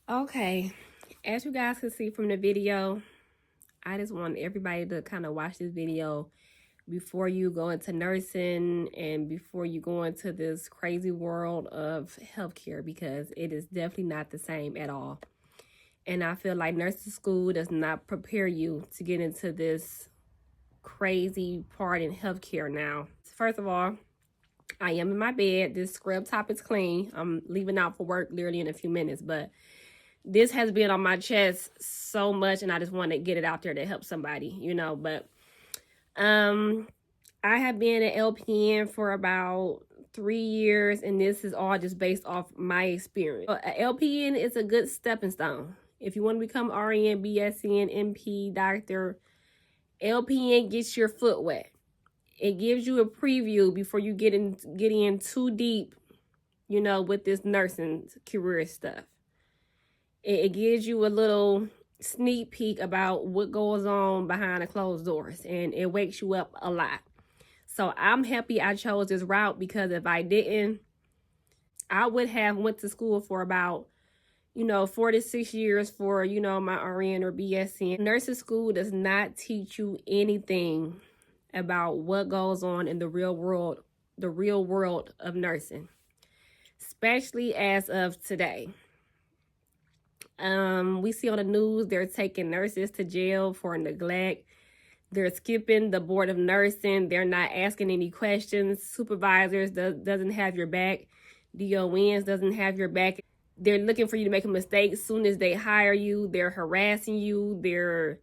Okay, as you guys can see from the video, I just want everybody to kind of watch this video before you go into nursing and before you go into this crazy world of healthcare, because it is definitely not the same at all. And I feel like nursing school does not prepare you to get into this crazy part in healthcare now. First of all, I am in my bed. This scrub top is clean. I'm leaving out for work literally in a few minutes, but this has been on my chest so much, and I just want to get it out there to help somebody, But I have been an LPN for about 3 years, and this is all just based off my experience. An LPN is a good stepping stone. If you want to become RN, BSN, MP, doctor, LPN gets your foot wet. It gives you a preview before you get in too deep, with this nursing career stuff. It gives you a little sneak peek about what goes on behind the closed doors, and it wakes you up a lot. So I'm happy I chose this route, because if I didn't, I would have went to school for about 4 to 6 years for my RN or BSN. Nursing school does not teach you anything about what goes on in the real world of nursing, especially as of today. We see on the news they're taking nurses to jail for neglect. They're skipping the board of nursing. They're not asking any questions. Supervisors doesn't have your back. DONs doesn't have your back. They're looking for you to make a mistake as soon as they hire you. They're harassing you. They're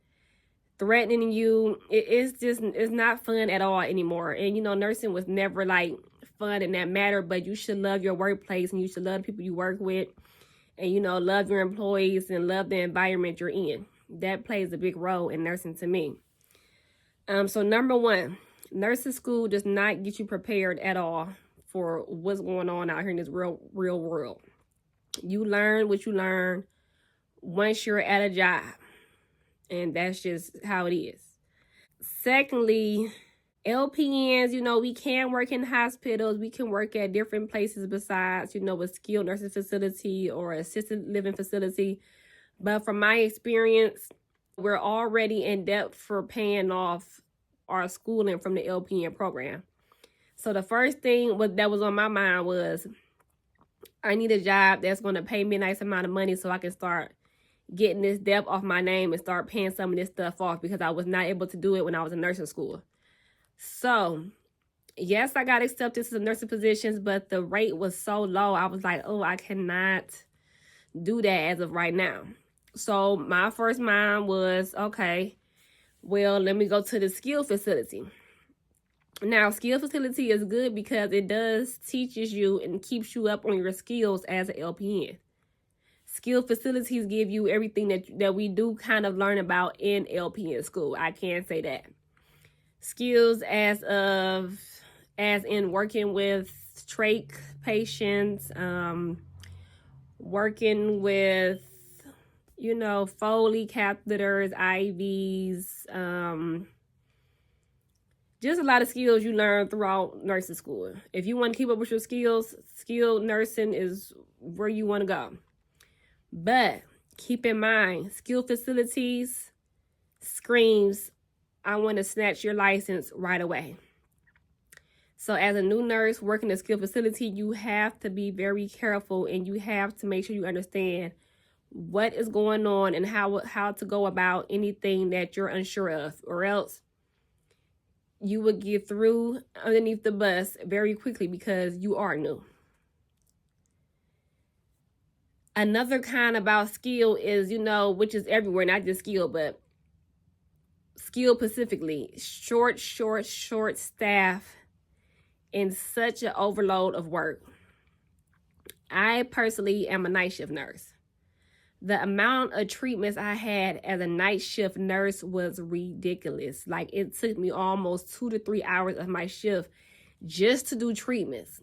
threatening you. It's not fun at all anymore. And nursing was never like fun in that matter, but you should love your workplace, and you should love the people you work with, and love your employees and love the environment you're in. That plays a big role in nursing to me. So number one, nursing school does not get you prepared at all for what's going on out here in this real world. You learn what you learn once you're at a job, and that's just how it is. Secondly, LPNs, we can work in hospitals. We can work at different places besides, a skilled nursing facility or assisted living facility. But from my experience, we're already in depth for paying off our schooling from the LPN program. So the first thing that was on my mind was, I need a job that's going to pay me a nice amount of money so I can start getting this debt off my name and start paying some of this stuff off, because I was not able to do it when I was in nursing school. So, yes, I got accepted to the nursing positions, but the rate was so low. I was like, oh, I cannot do that as of right now. So my first mind was, okay, well, let me go to the skill facility. Now, skill facility is good because it does teaches you and keeps you up on your skills as an LPN. Skill facilities give you everything that we do kind of learn about in LPN school. I can say that. Skills as in working with trach patients, working with, Foley catheters, IVs, just a lot of skills you learn throughout nursing school. If you want to keep up with your skills, skilled nursing is where you want to go. But keep in mind, skill facilities screams, I want to snatch your license right away. So as a new nurse working in a skill facility, you have to be very careful, and you have to make sure you understand what is going on and how to go about anything that you're unsure of, or else you would get through underneath the bus very quickly because you are new. Another kind about skill is, which is everywhere, not just skill, but skill specifically, short staff and such an overload of work. I personally am a night shift nurse. The amount of treatments I had as a night shift nurse was ridiculous. Like, it took me almost 2 to 3 hours of my shift just to do treatments.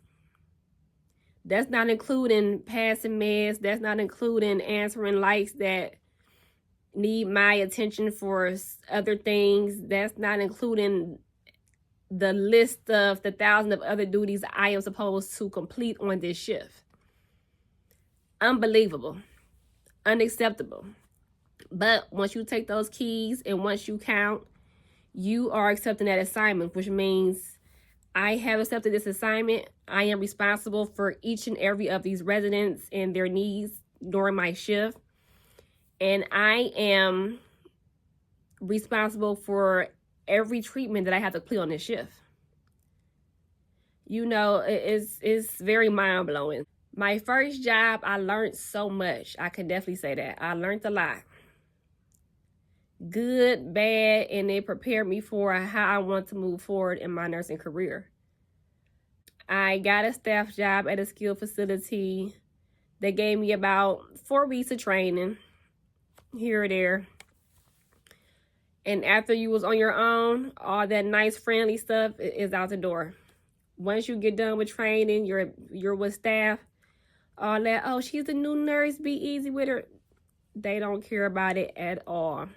That's not including passing meds. That's not including answering lights that need my attention for other things. That's not including the list of the thousands of other duties I am supposed to complete on this shift. Unbelievable. Unacceptable. But once you take those keys and once you count, you are accepting that assignment, which means I have accepted this assignment. I am responsible for each and every of these residents and their needs during my shift. And I am responsible for every treatment that I have to complete on this shift. You know, it's very mind-blowing. My first job, I learned so much. I can definitely say that. I learned a lot. Good, bad, and it prepared me for how I want to move forward in my nursing career. I got a staff job at a skilled facility. They gave me about 4 weeks of training here or there. And after you was on your own, all that nice, friendly stuff is out the door. Once you get done with training, you're with staff, all that, oh, she's a new nurse, be easy with her. They don't care about it at all.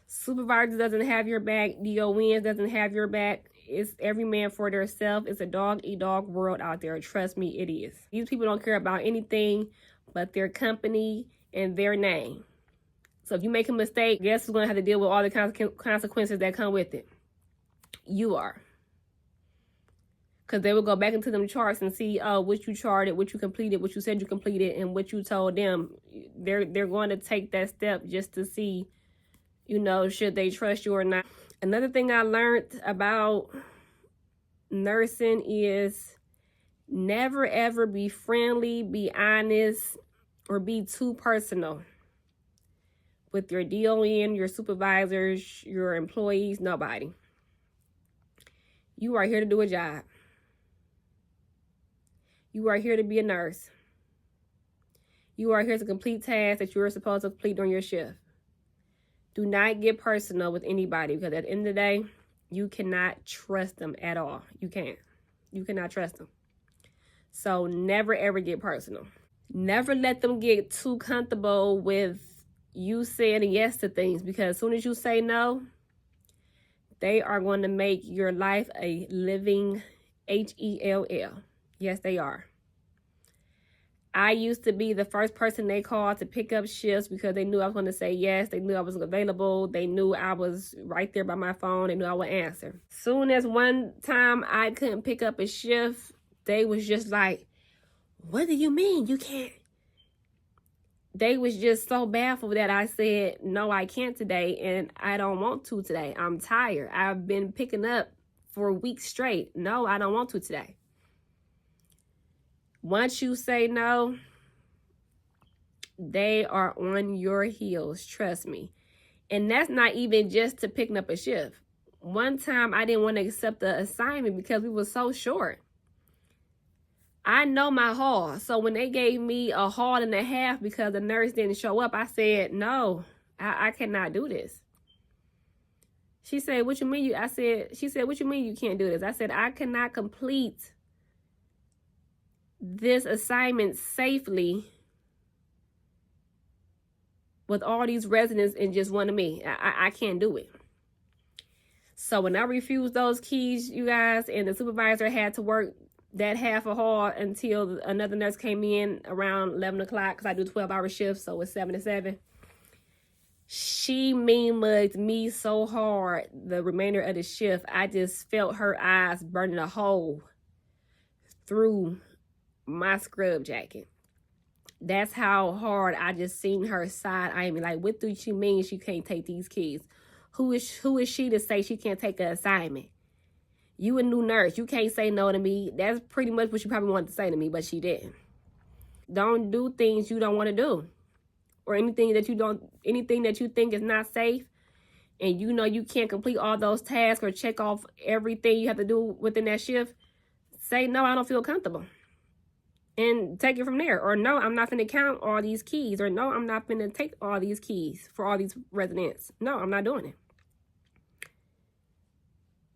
Supervisor doesn't have your back. DONs doesn't have your back. It's every man for themselves. It's a dog-eat-dog world out there. Trust me, it is. These people don't care about anything but their company and their name. So if you make a mistake, guess who's going to have to deal with all the consequences that come with it? You are. Because they will go back into them charts and see, oh, what you charted, what you completed, what you said you completed, and what you told them. They're going to take that step just to see, you know, should they trust you or not. Another thing I learned about nursing is never ever be friendly, be honest, or be too personal with your DON, your supervisors, your employees, nobody. You are here to do a job. You are here to be a nurse. You are here to complete tasks that you are supposed to complete during your shift. Do not get personal with anybody, because at the end of the day, you cannot trust them at all. You can't. You cannot trust them. So never ever get personal. Never let them get too comfortable with you saying yes to things, because as soon as you say no, they are going to make your life a living hell. Yes, they are. I used to be the first person they called to pick up shifts because they knew I was going to say yes. They knew I was available. They knew I was right there by my phone. They knew I would answer. Soon as one time I couldn't pick up a shift, they was just like, what do you mean you can't? They was just so baffled that I said, no, I can't today, and I don't want to today. I'm tired. I've been picking up for weeks straight. No, I don't want to today. Once you say no, they are on your heels, trust me. And that's not even just to picking up a shift. One time I didn't want to accept the assignment because we were so short. I know my haul. So when they gave me a haul and a half because the nurse didn't show up, I said, no, I cannot do this. She said, what you mean she said, what you mean you can't do this? I said, I cannot complete this assignment safely with all these residents and just one of me. I can't do it. So when I refused those keys, you guys, and the supervisor had to work that half a haul until another nurse came in around 11 o'clock, because I do 12-hour shifts, so it's 7 to 7. She mean-mugged me so hard the remainder of the shift. I just felt her eyes burning a hole through my scrub jacket. That's how hard I just seen her side eye me. Like, what do she mean she can't take these keys? Who is she to say she can't take an assignment? You a new nurse. You can't say no to me. That's pretty much what she probably wanted to say to me, but she didn't. Don't do things you don't want to do. Or anything that you think is not safe, and you know you can't complete all those tasks or check off everything you have to do within that shift. Say, no, I don't feel comfortable. And take it from there. Or no, I'm not going to count all these keys. Or no, I'm not going to take all these keys for all these residents. No, I'm not doing it.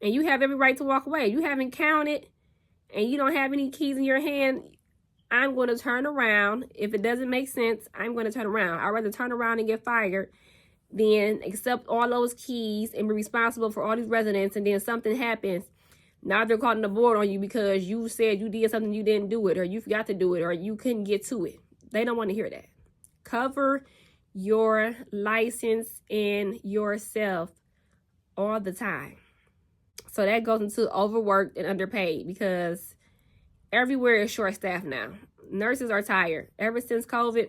And you have every right to walk away. You haven't counted and you don't have any keys in your hand. I'm going to turn around. If it doesn't make sense, I'm going to turn around. I'd rather turn around and get fired than accept all those keys and be responsible for all these residents, and then something happens. Now they're calling the board on you because you said you did something, you didn't do it, or you forgot to do it, or you couldn't get to it. They don't want to hear that. Cover your license and yourself all the time. So that goes into overworked and underpaid, because everywhere is short staff now. Nurses are tired. Ever since COVID,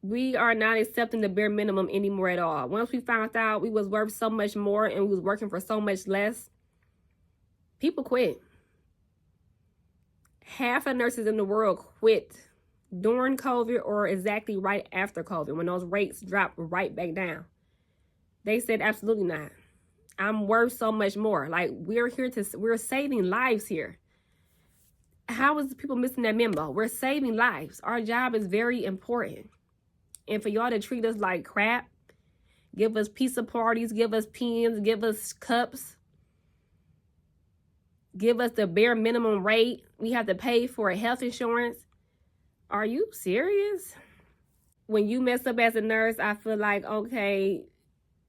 we are not accepting the bare minimum anymore at all. Once we found out we was worth so much more and we was working for so much less, people quit. Half of nurses in the world quit during COVID or exactly right after COVID, when those rates dropped right back down. They said, absolutely not. I'm worth so much more. Like, we're saving lives here. How is people missing that memo? We're saving lives. Our job is very important. And for y'all to treat us like crap, give us pizza parties, give us pens, give us cups, give us the bare minimum rate, we have to pay for health insurance. Are you serious? When you mess up as a nurse, I feel like, okay,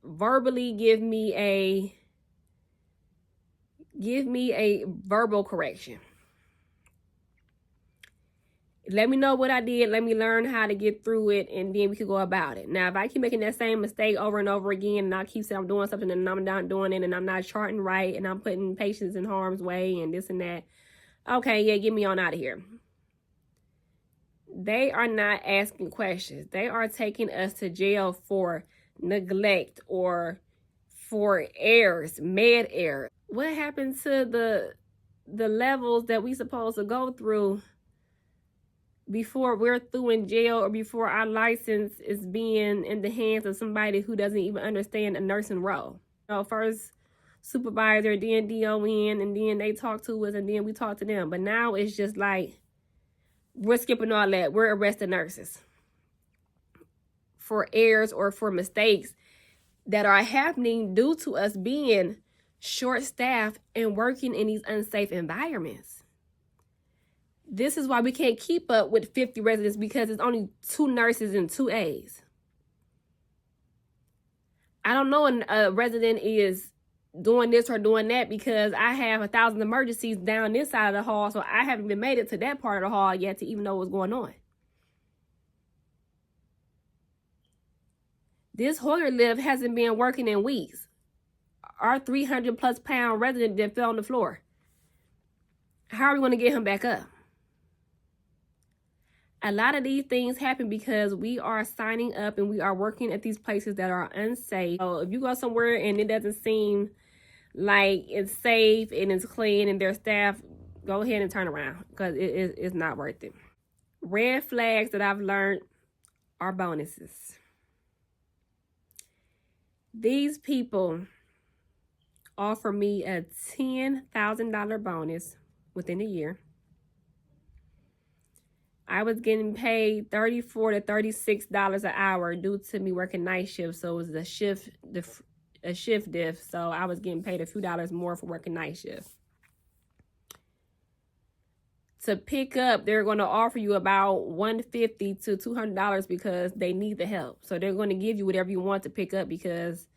verbally give me a verbal correction. Let me know what I did. Let me learn how to get through it, and then we can go about it. Now, if I keep making that same mistake over and over again, and I keep saying I'm doing something and I'm not doing it, and I'm not charting right, and I'm putting patients in harm's way and this and that, okay, yeah, get me on out of here. They are not asking questions. They are taking us to jail for neglect or for errors, med errors. What happened to the levels that we supposed to go through before we're through in jail, or before our license is being in the hands of somebody who doesn't even understand a nursing role? First supervisor, then DON, and then they talk to us, and then we talk to them. But now it's just like, we're skipping all that. We're arresting nurses for errors or for mistakes that are happening due to us being short-staffed and working in these unsafe environments. This is why we can't keep up with 50 residents, because it's only 2 nurses and 2 aides. I don't know a resident is doing this or doing that, because I have 1,000 emergencies down this side of the hall, so I haven't even made it to that part of the hall yet to even know what's going on. This Hoyer lift hasn't been working in weeks. Our 300+ pound resident that fell on the floor. How are we going to get him back up? A lot of these things happen because we are signing up and we are working at these places that are unsafe. So if you go somewhere and it doesn't seem like it's safe and it's clean and their staff, go ahead and turn around, because it's not worth it. Red flags that I've learned are bonuses. These people offer me a $10,000 bonus within a year. I was getting paid $34 to $36 an hour due to me working night shift. So it was a shift diff. So I was getting paid a few dollars more for working night shift. To pick up, they're going to offer you about $150 to $200 because they need the help. So they're going to give you whatever you want to pick up, because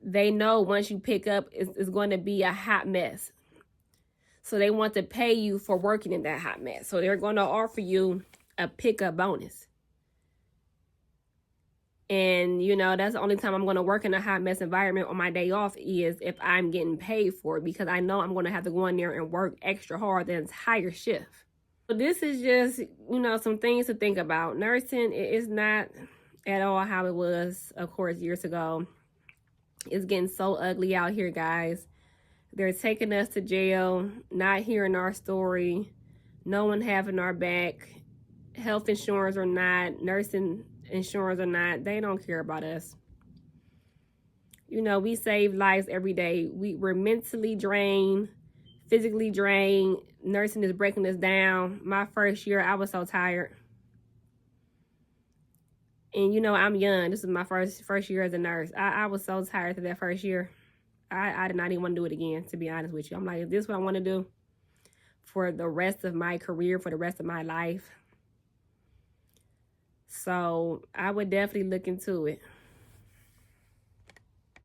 they know once you pick up, it's going to be a hot mess. So they want to pay you for working in that hot mess. So they're going to offer you a pickup bonus. And, you know, that's the only time I'm going to work in a hot mess environment on my day off, is if I'm getting paid for it, because I know I'm going to have to go in there and work extra hard the entire shift. So this is just, you know, some things to think about. Nursing is not at all how it was, of course, years ago. It's getting so ugly out here, guys. They're taking us to jail, not hearing our story, no one having our back, health insurance or not, nursing insurance or not, they don't care about us. You know, we save lives every day. We're mentally drained, physically drained. Nursing is breaking us down. My first year, I was so tired. And, you know, I'm young. This is my first year as a nurse. I was so tired of that first year. I did not even want to do it again, to be honest with you. I'm like, is this what I want to do for the rest of my career, for the rest of my life? So I would definitely look into it.